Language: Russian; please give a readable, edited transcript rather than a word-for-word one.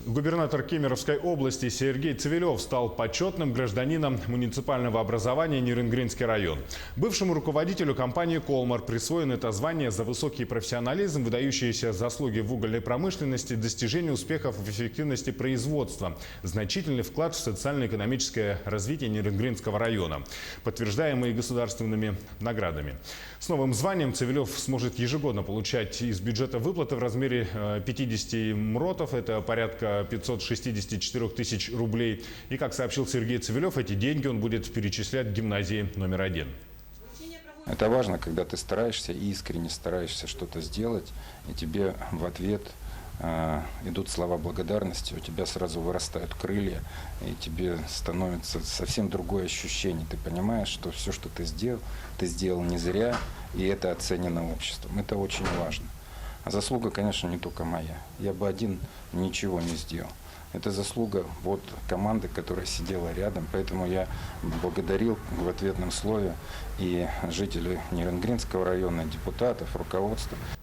Губернатор Кемеровской области Сергей Цивилев стал почетным гражданином муниципального образования Нерюнгринский район. Бывшему руководителю компании «Колмар» присвоено это звание за высокий профессионализм, выдающиеся заслуги в угольной промышленности, достижение успехов в эффективности производства, значительный вклад в социально-экономическое развитие Нерюнгринского района, подтверждаемый государственными наградами. С новым званием Цивилев сможет ежегодно получать из бюджета выплаты в размере 50 мротов, это порядка 564 тысяч рублей. И, как сообщил Сергей Цивилев, эти деньги он будет перечислять гимназии номер 1. Это важно, когда ты стараешься и искренне стараешься что-то сделать, и тебе в ответ идут слова благодарности, у тебя сразу вырастают крылья, и тебе становится совсем другое ощущение. Ты понимаешь, что все, что ты сделал не зря, и это оценено обществом. Это очень важно. А заслуга, конечно, не только моя. Я бы один ничего не сделал. Это заслуга вот команды, которая сидела рядом. Поэтому я благодарил в ответном слове и жителей Нерюнгринского района, депутатов, руководства.